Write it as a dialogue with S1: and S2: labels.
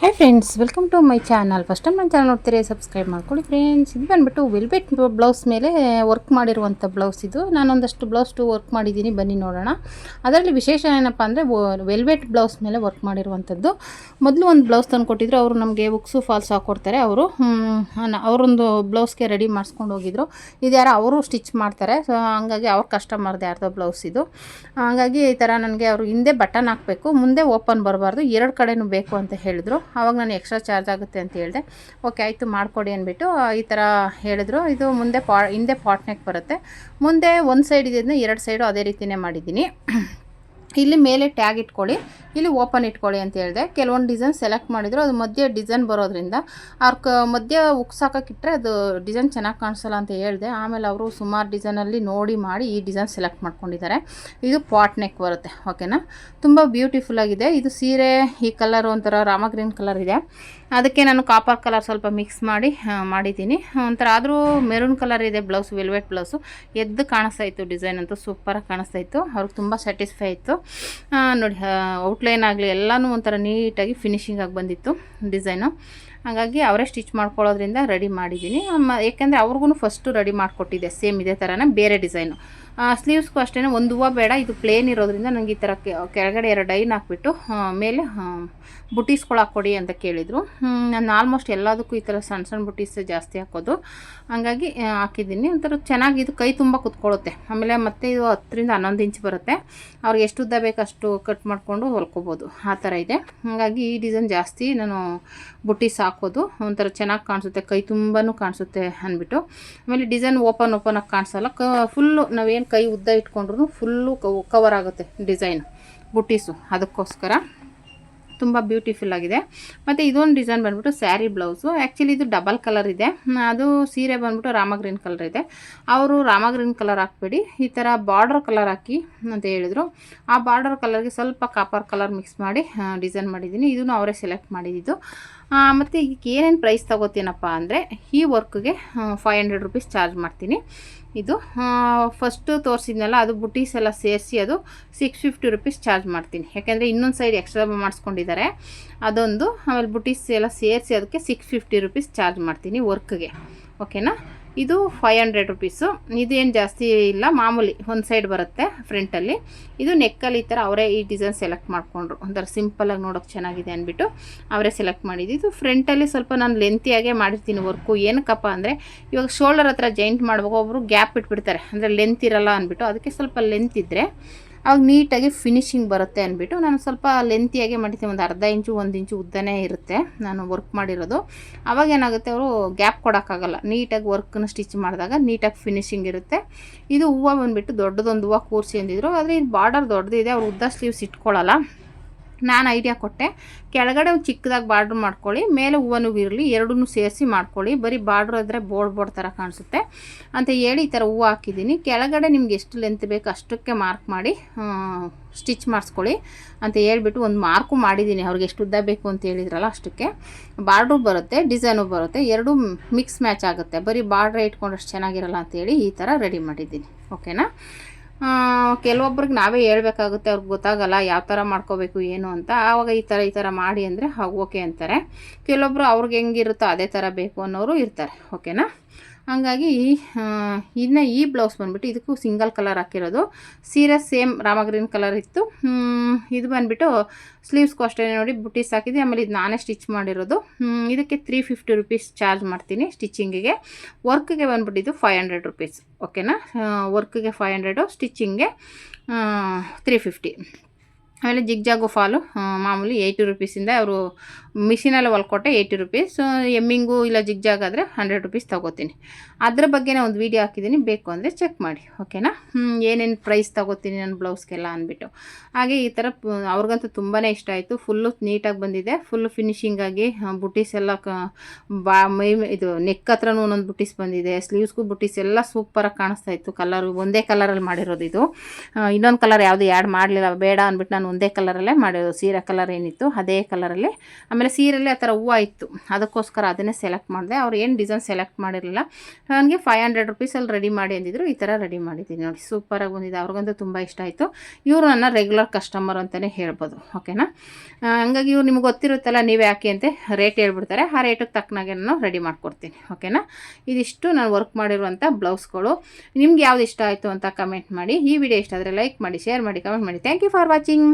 S1: Hi friends, welcome to my channel. First time ನನ್ನ channel ನೋಡ್ತೀರಿ, subscribe ಮಾಡ್ಕೊಳ್ಳಿ friends. ಇದು ಬಂದುಬಿಟ್ಟು ವೆಲ್ವೆಟ್ ಬ್ಲೌಸ್ ಮೇಲೆ ವರ್ಕ್ ಮಾಡಿರುವಂಥ ಬ್ಲೌಸ್ ಇದು. ನಾನೊಂದಷ್ಟು ಬ್ಲೌಸ್ ವರ್ಕ್ ಮಾಡಿದ್ದೀನಿ, ಬನ್ನಿ ನೋಡೋಣ. ಅದರಲ್ಲಿ ವಿಶೇಷ ಏನಪ್ಪ ಅಂದರೆ ವೆಲ್ವೆಟ್ ಬ್ಲೌಸ್ ಮೇಲೆ ವರ್ಕ್ ಮಾಡಿರುವಂಥದ್ದು. ಮೊದಲು ಒಂದು ಬ್ಲೌಸ್ ತಂದು ಕೊಟ್ಟಿದ್ರು ಅವರು, ನಮಗೆ ಉಕ್ಸು ಫಾಲ್ಸ್ ಹಾಕ್ಕೊಡ್ತಾರೆ ಅವರು. ಅವರೊಂದು ಬ್ಲೌಸ್ಗೆ ರೆಡಿ ಮಾಡಿಸ್ಕೊಂಡು ಹೋಗಿದ್ರು. ಇದು ಯಾರೋ ಅವರು ಸ್ಟಿಚ್ ಮಾಡ್ತಾರೆ, ಸೊ ಹಂಗಾಗಿ ಅವ್ರ ಕಸ್ಟಮರ್ದು ಯಾರ್ದೋ ಬ್ಲೌಸ್ ಇದು. ಹಾಗಾಗಿ ಈ ಥರ ನನಗೆ ಅವರು ಹಿಂದೆ ಬಟನ್ ಹಾಕಬೇಕು, ಮುಂದೆ ಓಪನ್ ಬರಬಾರ್ದು, ಎರಡು ಕಡೆನೂ ಬೇಕು ಅಂತ ಹೇಳಿದ್ರು. ಆವಾಗ ನಾನು ಎಕ್ಸ್ಟ್ರಾ ಚಾರ್ಜ್ ಆಗುತ್ತೆ ಅಂತ ಹೇಳಿದೆ. ಓಕೆ ಆಯಿತು ಮಾಡಿಕೊಡಿ ಅಂದ್ಬಿಟ್ಟು ಈ ಥರ ಹೇಳಿದ್ರು. ಇದು ಮುಂದೆ ಹಿಂದೆ ಪಾಟ್ ನೆಕ್ ಬರುತ್ತೆ, ಮುಂದೆ ಒಂದು ಸೈಡ್ ಇದನ್ನು ಎರಡು ಸೈಡು ಅದೇ ರೀತಿಯೇ ಮಾಡಿದ್ದೀನಿ. ಇಲ್ಲಿ ಮೇಲೆ ಟ್ಯಾಗ್ ಇಟ್ಕೊಳ್ಳಿ, ಇಲ್ಲಿ ಓಪನ್ ಇಟ್ಕೊಳ್ಳಿ ಅಂತ ಹೇಳಿದೆ. ಕೆಲವೊಂದು ಡಿಸೈನ್ ಸೆಲೆಕ್ಟ್ ಮಾಡಿದ್ರು, ಅದು ಮಧ್ಯೆ ಡಿಸೈನ್ ಬರೋದ್ರಿಂದ ಅವ್ರ ಮಧ್ಯೆ ಉಕ್ಸಾಕಿಟ್ರೆ ಅದು ಡಿಸೈನ್ ಚೆನ್ನಾಗಿ ಕಾಣಿಸಲ್ಲ ಅಂತ ಹೇಳಿದೆ. ಆಮೇಲೆ ಅವರು ಸುಮಾರು ಡಿಸೈನಲ್ಲಿ ನೋಡಿ ಮಾಡಿ ಈ ಡಿಸೈನ್ ಸೆಲೆಕ್ಟ್ ಮಾಡ್ಕೊಂಡಿದ್ದಾರೆ. ಇದು ಪಾಟ್ ನೆಕ್ ಬರುತ್ತೆ, ಓಕೆನಾ. ತುಂಬ ಬ್ಯೂಟಿಫುಲ್ಲಾಗಿದೆ. ಇದು ಸೀರೆ ಈ ಕಲರ್ ಒಂಥರ ರಾಮ ಗ್ರೀನ್ ಕಲರ್ ಇದೆ, ಅದಕ್ಕೆ ನಾನು ಕಾಪರ್ ಕಲರ್ ಸ್ವಲ್ಪ ಮಿಕ್ಸ್ ಮಾಡಿ ಮಾಡಿದ್ದೀನಿ. ಒಂಥರ ಆದರೂ ಮೆರೂನ್ ಕಲರ್ ಇದೆ ಬ್ಲೌಸ್, ವೆಲ್ವೆಟ್ ಬ್ಲೌಸು. ಎದ್ದು ಕಾಣಿಸ್ತಾ ಇತ್ತು, ಡಿಸೈನ್ ಅಂತೂ ಸೂಪರಾಗಿ ಕಾಣಿಸ್ತಾ ಇತ್ತು. ಅವ್ರಿಗೆ ತುಂಬ ಸ್ಯಾಟಿಸ್ಫೈ ಆಯಿತು. ನೋಡಿ, ಔಟ್ಲೈನ್ ಆಗಲಿ ಎಲ್ಲನೂ ಒಂಥರ ನೀಟಾಗಿ ಫಿನಿಶಿಂಗ್ ಆಗಿ ಬಂದಿತ್ತು ಡಿಸೈನು. ಹಾಗಾಗಿ ಅವರೇ ಸ್ಟಿಚ್ ಮಾಡ್ಕೊಳ್ಳೋದ್ರಿಂದ ರೆಡಿ ಮಾಡಿದ್ದೀನಿ. ಯಾಕೆಂದರೆ ಅವ್ರಿಗೂ ಫಸ್ಟು ರೆಡಿ ಮಾಡಿಕೊಟ್ಟಿದ್ದೆ, ಸೇಮ್ ಇದೇ ಥರನೇ ಬೇರೆ ಡಿಸೈನು. ಸ್ಲೀವ್ಸ್ಗೂ ಅಷ್ಟೇ ಒಂದು ಹೂವು ಬೇಡ, ಇದು ಪ್ಲೇನ್ ಇರೋದ್ರಿಂದ ನನಗೆ ಈ ಥರ ಕೆಳಗಡೆ 2 ಡೈನ್ ಹಾಕ್ಬಿಟ್ಟು ಮೇಲೆ ಬುಟೀಸ್ಗಳು ಹಾಕ್ಕೊಡಿ ಅಂತ ಕೇಳಿದರು. ನಾನು ಆಲ್ಮೋಸ್ಟ್ ಎಲ್ಲದಕ್ಕೂ ಈ ಥರ ಸಣ್ಣ ಸಣ್ಣ ಬುಟೀಸ್ ಜಾಸ್ತಿ ಹಾಕೋದು, ಹಾಗಾಗಿ ಹಾಕಿದ್ದೀನಿ. ಒಂಥರ ಚೆನ್ನಾಗಿ ಇದು ಕೈ ತುಂಬ ಕುತ್ಕೊಳ್ಳುತ್ತೆ. ಆಮೇಲೆ ಮತ್ತೆ ಇದು 10 ರಿಂದ 11 ಇಂಚ್ ಬರುತ್ತೆ. ಅವ್ರಿಗೆ ಎಷ್ಟು ಉದ್ದ ಬೇಕು ಅಷ್ಟು ಕಟ್ ಮಾಡಿಕೊಂಡು ಹೊಲ್ಕೋಬೋದು, ಆ ಥರ ಇದೆ. ಹಾಗಾಗಿ ಈ ಡಿಸೈನ್ ಜಾಸ್ತಿ ನಾನು ಬುಟೀಸ್ ಹಾಕೋದು, ಒಂಥರ ಚೆನ್ನಾಗಿ ಕಾಣಿಸುತ್ತೆ, ಕೈ ತುಂಬಾ ಕಾಣಿಸುತ್ತೆ ಅಂದ್ಬಿಟ್ಟು. ಆಮೇಲೆ ಡಿಸೈನ್ ಓಪನ್ ಆಗಿ ಕಾಣಿಸಲ್ಲ, ಫುಲ್ಲು ನಾವೇನು ಕೈ ಉದ್ದ ಇಟ್ಕೊಂಡ್ರು ಫುಲ್ಲು ಕವರ್ ಆಗುತ್ತೆ ಡಿಸೈನ್ ಬುಟೀಸು, ಅದಕ್ಕೋಸ್ಕರ ತುಂಬ ಬ್ಯೂಟಿಫುಲ್ ಆಗಿದೆ. ಮತ್ತು ಇದೊಂದು ಡಿಸೈನ್ ಬಂದ್ಬಿಟ್ಟು ಸ್ಯಾರಿ ಬ್ಲೌಸು. ಆ್ಯಕ್ಚುಲಿ ಇದು ಡಬಲ್ ಕಲರ್ ಇದೆ, ಅದು ಸೀರೆ ಬಂದ್ಬಿಟ್ಟು ರಾಮ ಗ್ರೀನ್ ಕಲರ್ ಇದೆ. ಅವರು ರಾಮ ಗ್ರೀನ್ ಕಲರ್ ಹಾಕ್ಬೇಡಿ, ಈ ಥರ ಬಾರ್ಡರ್ ಕಲರ್ ಹಾಕಿ ಅಂತ ಹೇಳಿದರು. ಆ ಬಾರ್ಡರ್ ಕಲರ್ಗೆ ಸ್ವಲ್ಪ ಕಾಪರ್ ಕಲರ್ ಮಿಕ್ಸ್ ಮಾಡಿ ಡಿಸೈನ್ ಮಾಡಿದ್ದೀನಿ. ಇದನ್ನು ಅವರೇ ಸೆಲೆಕ್ಟ್ ಮಾಡಿದ್ದು. ಮತ್ತು ಇದಕ್ಕೆ ಏನೇನು ಪ್ರೈಸ್ ತಗೋತೀನಪ್ಪ ಅಂದರೆ, ಈ ವರ್ಕ್ಗೆ 500 ರುಪೀಸ್ ಚಾರ್ಜ್ ಮಾಡ್ತೀನಿ. ಇದು ಫಸ್ಟು ತೋರಿಸಿದ್ನಲ್ಲ, ಅದು ಬುಟೀಸ್ ಎಲ್ಲ ಸೇರಿಸಿ ಅದು 650 ರುಪೀಸ್ ಚಾರ್ಜ್ ಮಾಡ್ತೀನಿ. ಯಾಕೆಂದರೆ ಇನ್ನೊಂದು ಸೈಡ್ ಎಕ್ಸ್ಟ್ರಾ ಮಾಡಿಸ್ಕೊಂಡಿದ್ದಾರೆ ಅದೊಂದು, ಆಮೇಲೆ ಬುಟೀಸ್ ಎಲ್ಲ ಸೇರಿಸಿ ಅದಕ್ಕೆ 650 ರುಪೀಸ್ ಚಾರ್ಜ್ ಮಾಡ್ತೀನಿ ವರ್ಕ್ಗೆ, ಓಕೆನಾ. ಇದು 500 ರುಪೀಸು. ಇದೇನು ಜಾಸ್ತಿ ಇಲ್ಲ, ಮಾಮೂಲಿ ಒಂದು ಸೈಡ್ ಬರುತ್ತೆ ಫ್ರಂಟಲ್ಲಿ. ಇದು ನೆಕ್ಕಲ್ಲಿ ಈ ಥರ ಅವರೇ ಈ ಡಿಸೈನ್ ಸೆಲೆಕ್ಟ್ ಮಾಡಿಕೊಂಡ್ರು, ಒಂಥರ ಸಿಂಪಲಾಗಿ ನೋಡೋಕೆ ಚೆನ್ನಾಗಿದೆ ಅಂದ್ಬಿಟ್ಟು ಅವರೇ ಸೆಲೆಕ್ಟ್ ಮಾಡಿದ್ದು. ಇದು ಫ್ರಂಟಲ್ಲಿ ಸ್ವಲ್ಪ ನಾನು ಲೆಂತಿಯಾಗೇ ಮಾಡಿರ್ತೀನಿ ವರ್ಕು. ಏನಕ್ಕಪ್ಪ ಅಂದರೆ, ಇವಾಗ ಶೋಲ್ಡರ್ ಹತ್ರ ಜಾಯಿಂಟ್ ಮಾಡುವಾಗ ಒಬ್ಬರು ಗ್ಯಾಪ್ ಇಟ್ಬಿಡ್ತಾರೆ, ಅಂದರೆ ಲೆಂತ್ ಇರಲ್ಲ ಅಂದ್ಬಿಟ್ಟು. ಅದಕ್ಕೆ ಸ್ವಲ್ಪ ಲೆಂತ್ ಇದ್ದರೆ ಅವಾಗ ನೀಟಾಗಿ ಫಿನಿಶಿಂಗ್ ಬರುತ್ತೆ ಅಂದ್ಬಿಟ್ಟು ನಾನು ಸ್ವಲ್ಪ ಲೆಂತಿಯಾಗೆ ಮಾಡಿರ್ತೀನಿ. ಒಂದು ಅರ್ಧ ಇಂಚು 1 ಇಂಚು ಉದ್ದನೇ ಇರುತ್ತೆ ನಾನು ವರ್ಕ್ ಮಾಡಿರೋದು. ಅವಾಗ ಏನಾಗುತ್ತೆ, ಅವರು ಗ್ಯಾಪ್ ಕೊಡೋಕ್ಕಾಗಲ್ಲ. ನೀಟಾಗಿ ವರ್ಕನ್ನು ಸ್ಟಿಚ್ ಮಾಡಿದಾಗ ನೀಟಾಗಿ ಫಿನಿಶಿಂಗ್ ಇರುತ್ತೆ. ಇದು ಹೂವು ಬಂದುಬಿಟ್ಟು ದೊಡ್ಡದೊಂದು ಹೂವು ಕೂರಿಸಿ ಅಂದಿದ್ರು, ಆದರೆ ಇದು ಬಾರ್ಡರ್ ದೊಡ್ಡದಿದೆ, ಅವ್ರು ಉದ್ದ ಸ್ಲೀವ್ಸ್ ಇಟ್ಕೊಳ್ಳಲ್ಲ. ನಾನು ಐಡಿಯಾ ಕೊಟ್ಟೆ, ಕೆಳಗಡೆ ಒಂದು ಚಿಕ್ಕದಾಗಿ ಬಾರ್ಡ್ರ್ ಮಾಡ್ಕೊಳ್ಳಿ, ಮೇಲೆ ಹೂವನೂ ಇರಲಿ, ಎರಡನ್ನೂ ಸೇರಿಸಿ ಮಾಡ್ಕೊಳ್ಳಿ. ಬರೀ ಬಾರ್ಡ್ರ್ ಇದ್ದರೆ ಬೋರ್ಡ್ ಥರ ಕಾಣಿಸುತ್ತೆ ಅಂತ ಹೇಳಿ ಈ ಥರ ಹೂವು ಹಾಕಿದ್ದೀನಿ. ಕೆಳಗಡೆ ನಿಮ್ಗೆ ಎಷ್ಟು ಲೆಂತ್ ಬೇಕು ಅಷ್ಟಕ್ಕೆ ಮಾರ್ಕ್ ಮಾಡಿ ಸ್ಟಿಚ್ ಮಾಡಿಸ್ಕೊಳ್ಳಿ ಅಂತ ಹೇಳ್ಬಿಟ್ಟು ಒಂದು ಮಾರ್ಕು ಮಾಡಿದ್ದೀನಿ. ಅವ್ರಿಗೆ ಎಷ್ಟು ಉದ್ದ ಬೇಕು ಅಂತ ಹೇಳಿದ್ರಲ್ಲ ಅಷ್ಟಕ್ಕೆ. ಬಾರ್ಡ್ರು ಬರುತ್ತೆ, ಡಿಸೈನು ಬರುತ್ತೆ, ಎರಡೂ ಮಿಕ್ಸ್ ಮ್ಯಾಚ್ ಆಗುತ್ತೆ. ಬರೀ ಬಾರ್ಡ್ರೇ ಇಟ್ಕೊಂಡಷ್ಟು ಚೆನ್ನಾಗಿರಲ್ಲ ಅಂತೇಳಿ ಈ ಥರ ರೆಡಿ ಮಾಡಿದ್ದೀನಿ, ಓಕೆನಾ. ಕೆಲವೊಬ್ರಿಗೆ ನಾವೇ ಹೇಳ್ಬೇಕಾಗುತ್ತೆ, ಅವ್ರಿಗೆ ಗೊತ್ತಾಗಲ್ಲ ಯಾವ ಥರ ಮಾಡ್ಕೋಬೇಕು ಏನು ಅಂತ. ಆವಾಗ ಈ ಥರ ಮಾಡಿ ಅಂದರೆ ಓಕೆ ಅಂತಾರೆ. ಕೆಲವೊಬ್ರು ಅವ್ರಿಗೆ ಹೆಂಗಿರುತ್ತೋ ಅದೇ ಥರ ಬೇಕು ಅನ್ನೋರು ಇರ್ತಾರೆ, ಓಕೆನಾ. ಹಾಗಾಗಿ ಇನ್ನು ಈ ಬ್ಲೌಸ್ ಬಂದುಬಿಟ್ಟು ಇದಕ್ಕೂ ಸಿಂಗಲ್ ಕಲರ್ ಹಾಕಿರೋದು. ಸೀರೆ ಸೇಮ್ ರಾಮ ಗ್ರೀನ್ ಕಲರ್ ಇತ್ತು. ಇದು ಬಂದುಬಿಟ್ಟು ಸ್ಲೀವ್ಸ್ಗೂ ಅಷ್ಟೇ ನೋಡಿ ಬುಟೀಸ್ ಹಾಕಿದ್ದೆ. ಆಮೇಲೆ ಇದು ನಾನೇ ಸ್ಟಿಚ್ ಮಾಡಿರೋದು. ಇದಕ್ಕೆ 350 ರುಪೀಸ್ ಚಾರ್ಜ್ ಮಾಡ್ತೀನಿ ಸ್ಟಿಚಿಂಗಿಗೆ. ವರ್ಕ್ಗೆ ಬಂದುಬಿಟ್ಟು ಇದು 500 ರುಪೀಸ್, ಓಕೆನಾ. ವರ್ಕ್ಗೆ 500, ಸ್ಟಿಚಿಂಗ್ಗೆ 350. ಆಮೇಲೆ ಜಿಗ್ಜಾಗು ಫಾಲು ಮಾಮೂಲಿ 80 ರುಪೀಸಿಂದ ಅವರು ಮಿಷಿನಲ್ಲಿ ಹೊಲ್ಕೊಟ್ಟೆ 80 ರುಪೀಸ್. ಎಮ್ಮಿಂಗು ಇಲ್ಲ ಜಿಗ್ಜಾಗ್ ಆದರೆ 100 ರುಪೀಸ್ ತೊಗೋತೀನಿ. ಅದ್ರ ಬಗ್ಗೆ ನಾನು ಒಂದು ವೀಡಿಯೋ ಹಾಕಿದ್ದೀನಿ, ಬೇಕು ಅಂದರೆ ಚೆಕ್ ಮಾಡಿ, ಓಕೆನಾ. ಏನೇನು ಪ್ರೈಸ್ ತೊಗೋತೀನಿ ನಾನು ಬ್ಲೌಸ್ಗೆಲ್ಲ ಅಂದ್ಬಿಟ್ಟು. ಹಾಗೆ ಈ ಥರ ಅವ್ರಿಗಂತೂ ತುಂಬಾ ಇಷ್ಟ ಆಯಿತು. ಫುಲ್ಲು ನೀಟಾಗಿ ಬಂದಿದೆ, ಫುಲ್ಲು ಫಿನಿಶಿಂಗಾಗಿ. ಬುಟೀಸ್ ಎಲ್ಲ ಇದು ನೆಕ್ ಹತ್ರನೂ ಒಂದೊಂದು ಬುಟೀಸ್ ಬಂದಿದೆ, ಸ್ಲೀವ್ಸ್ಗೂ ಬುಟೀಸ್ ಎಲ್ಲ ಸೂಪರಾಗಿ ಕಾಣಿಸ್ತಾ ಇತ್ತು. ಕಲರು ಒಂದೇ ಕಲರಲ್ಲಿ ಮಾಡಿರೋದು ಇದು. ಇನ್ನೊಂದು ಕಲರ್ ಯಾವುದು ಆ್ಯಡ್ ಮಾಡಲಿಲ್ಲ, ಬೇಡ ಅಂದ್ಬಿಟ್ಟು ನಾನು ಒಂದೇ ಕಲರಲ್ಲೇ ಮಾಡಿರೋದು, ಸೀರೆ ಕಲರ್ ಏನಿತ್ತು ಅದೇ ಕಲರಲ್ಲಿ. ಆಮೇಲೆ ಸೀರೆಯಲ್ಲಿ ಆ ಥರ ಹೂವು ಇತ್ತು, ಅದಕ್ಕೋಸ್ಕರ ಅದನ್ನೇ ಸೆಲೆಕ್ಟ್ ಮಾಡಿದೆ. ಅವ್ರು ಏನು ಡಿಸೈನ್ ಸೆಲೆಕ್ಟ್ ಮಾಡಿರಲಿಲ್ಲ, ನನಗೆ 500 ರುಪೀಸಲ್ಲಿ ರೆಡಿ ಮಾಡಿ ಅಂದಿದ್ರು. ಈ ಥರ ರೆಡಿ ಮಾಡಿದ್ದೀನಿ ನೋಡಿ, ಸೂಪರಾಗಿ ಬಂದಿದೆ. ಅವ್ರಿಗಂತೂ ತುಂಬ ಇಷ್ಟ ಆಯಿತು. ಇವರು ನನ್ನ ರೆಗ್ಯುಲರ್ ಕಸ್ಟಮರ್ ಅಂತಲೇ ಹೇಳ್ಬೋದು, ಓಕೆನಾ. ಹಂಗಾಗಿ ಇವ್ರು ನಿಮ್ಗೆ ಗೊತ್ತಿರುತ್ತಲ್ಲ, ನೀವೇ ಯಾಕೆ ಅಂತ ರೇಟ್ ಹೇಳ್ಬಿಡ್ತಾರೆ, ಆ ರೇಟಿಗೆ ತಕ್ಕನಾಗೆ ನಾನು ರೆಡಿ ಮಾಡಿಕೊಡ್ತೀನಿ, ಓಕೆನಾ. ಇದಿಷ್ಟು ನಾನು ವರ್ಕ್ ಮಾಡಿರುವಂಥ ಬ್ಲೌಸ್ಗಳು. ನಿಮ್ಗೆ ಯಾವ್ದು ಇಷ್ಟ ಆಯಿತು ಅಂತ ಕಮೆಂಟ್ ಮಾಡಿ. ಈ ವಿಡಿಯೋ ಇಷ್ಟ ಆದರೆ ಲೈಕ್ ಮಾಡಿ, ಶೇರ್ ಮಾಡಿ, ಕಮೆಂಟ್ ಮಾಡಿ. Thank you for watching.